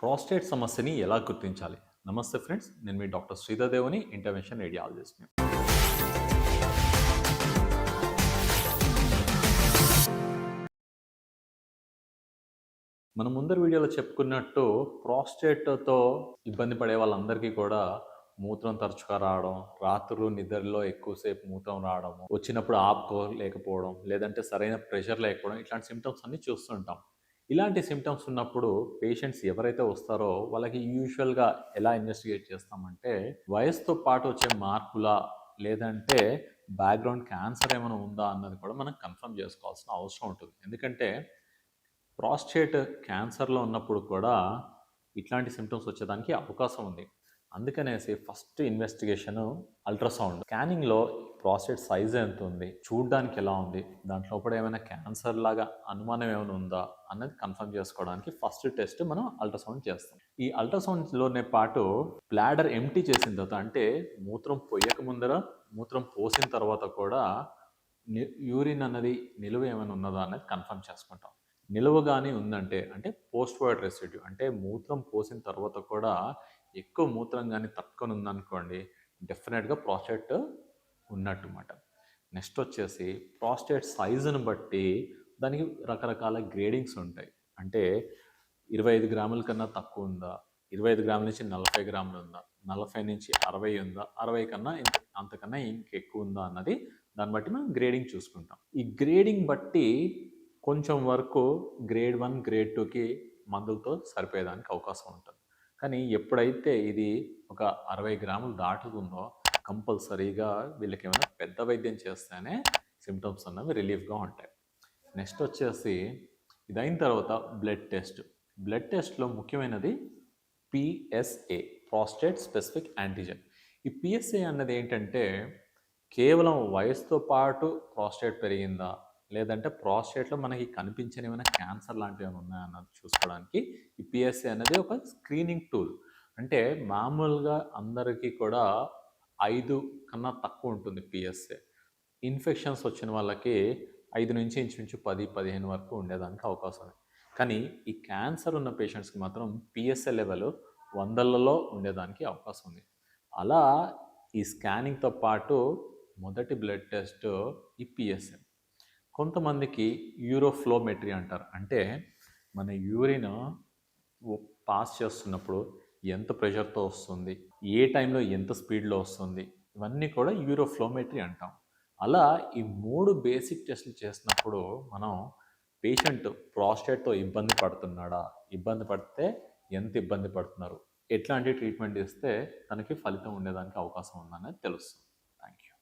Prostate సమస్యని ఎలా గుర్తించాలి? నమస్తే ఫ్రెండ్స్, నేను మీ డాక్టర్ శ్రీధర్ దేవుని, ఇంటర్వెన్షన్ రేడియాలజిస్ట్‌ని. మనం ముందరి వీడియోలో చెప్పుకున్నట్టు ప్రోస్టేట్‌తో ఇబ్బంది పడే వాళ్ళందరికీ కూడా మూత్రం తరచుగా రావడం, రాత్రులు నిద్రలో ఎక్కువసేపు మూత్రం రావడము, వచ్చినప్పుడు ఆపుకోలేకపోవడం, లేదంటే సరైన ప్రెషర్ లేకపోవడం, ఇట్లాంటి సింప్టమ్స్ అన్నీ చూస్తుంటాం. ఇలాంటి సింప్టమ్స్ ఉన్నప్పుడు పేషెంట్స్ ఎవరైతే వస్తారో వాళ్ళకి యూజువల్‌గా ఎలా ఇన్వెస్టిగేట్ చేస్తామంటే, వయసుతో పాటు వచ్చే మార్పులా, లేదంటే బ్యాక్‌గ్రౌండ్ క్యాన్సర్ ఏమైనా ఉందా అన్నది కూడా మనం కన్ఫర్మ్ చేసుకోవాల్సిన అవసరం ఉంటుంది. ఎందుకంటే ప్రాస్టేట్ క్యాన్సర్‌లో ఉన్నప్పుడు కూడా ఇట్లాంటి సింప్టమ్స్ వచ్చేదానికి అవకాశం ఉంది. అందుకనేసి ఫస్ట్ ఇన్వెస్టిగేషను అల్ట్రాసౌండ్. స్కానింగ్‌లో ప్రాస్టేట్ సైజ్ ఎంత ఉంది? చూడ్డానికి ఎలా ఉంది? దాంట్లో లోపల ఏమైనా క్యాన్సర్ లాగా అనుమానం ఏమైనా ఉందా? అన్నది కన్ఫర్మ్ చేసుకోవడానికి ఫస్ట్ టెస్ట్ మనం అల్ట్రాసౌండ్ చేస్తాం. ఈ అల్ట్రాసౌండ్‌లోనే పాటు బ్లాడర్ ఎంప్టీ చేసిన తర్వాత, అంటే మూత్రం పొయ్యక ముందర, మూత్రం పోసిన తర్వాత కూడా యూరిన్ అన్నది నిలువ ఏమైనా ఉన్నదా అనేది కన్ఫర్మ్ చేసుకుంటాం. నిలువగానే ఉందంటే, అంటే పోస్ట్ వైడ్ రెసిడ్యూ, అంటే మూత్రం పోసిన తర్వాత కూడా ఎక్కువ మూత్రం కానీ తట్టుకొని ఉందనుకోండి, డెఫినెట్గా ప్రాస్టేట్ ఉన్నట్టు మాట. నెక్స్ట్ వచ్చేసి ప్రాస్టేట్ సైజును బట్టి దానికి రకరకాల గ్రేడింగ్స్ ఉంటాయి. అంటే 25 గ్రాముల కన్నా తక్కువ ఉందా, 25 గ్రాముల నుంచి 40 గ్రాములు ఉందా, 40 నుంచి 60 ఉందా, 60 కన్నా అంతకన్నా ఇంకెక్కువ ఉందా అన్నది దాన్ని బట్టి మనం గ్రేడింగ్ చూసుకుంటాం. ఈ గ్రేడింగ్ బట్టి కొంచెం వరకు గ్రేడ్ 1, గ్రేడ్ 2కి మందులతో సరిపోయేదానికి అవకాశం ఉంటుంది. కానీ ఎప్పుడైతే ఇది ఒక 60 గ్రాములు దాటుతుందో కంపల్సరీగా వీళ్ళకి ఏమైనా పెద్ద వైద్యం చేస్తేనే సిమ్టమ్స్ అన్నవి రిలీఫ్గా ఉంటాయి. నెక్స్ట్ వచ్చేసి ఇదైన తర్వాత బ్లడ్ టెస్ట్. బ్లడ్ టెస్ట్లో ముఖ్యమైనది పిఎస్ఏ, ప్రాస్టేట్ స్పెసిఫిక్ యాంటీజెన్. ఈ పిఎస్ఏ అన్నది ఏంటంటే, కేవలం వయసుతో పాటు ప్రాస్టేట్ పెరిగిందా, లేదంటే ప్రాస్టేట్లో మనకి కనిపించని ఏమైనా క్యాన్సర్ లాంటివి ఏమైనా ఉన్నాయన్నది చూసుకోవడానికి ఈ పిఎస్ఏ అనేది ఒక స్క్రీనింగ్ టూల్. అంటే మామూలుగా అందరికీ కూడా 5 కన్నా తక్కువ ఉంటుంది పిఎస్ఏ. ఇన్ఫెక్షన్స్ వచ్చిన వాళ్ళకి 5 నుంచి ఇంచుమించు 10, 15 వరకు ఉండేదానికి అవకాశం ఉంది. కానీ ఈ క్యాన్సర్ ఉన్న పేషెంట్స్కి మాత్రం పిఎస్ఏ లెవెల్ 100లలో ఉండేదానికి అవకాశం ఉంది. అలా ఈ స్కానింగ్తో పాటు మొదటి బ్లడ్ టెస్ట్ ఈ పిఎస్ఏ. కొంతమందికి యూరోఫ్లోమెట్రీ అంటారు. అంటే మన యూరిన్ పాస్ చేస్తున్నప్పుడు ఎంత ప్రెషర్తో వస్తుంది, ఏ టైంలో ఎంత స్పీడ్లో వస్తుంది, ఇవన్నీ కూడా యూరోఫ్లోమెట్రీ అంటాం. అలా ఈ 3 బేసిక్ టెస్టులు చేసినప్పుడు మనం పేషెంట్ ప్రాస్టేట్తో ఇబ్బంది పడుతున్నాడా, ఇబ్బంది పడితే ఎంత ఇబ్బంది పడుతున్నారు, ఎట్లాంటి ట్రీట్మెంట్ ఇస్తే తనకి ఫలితం ఉండేదానికి అవకాశం ఉందనేది తెలుస్తుంది. Thank you.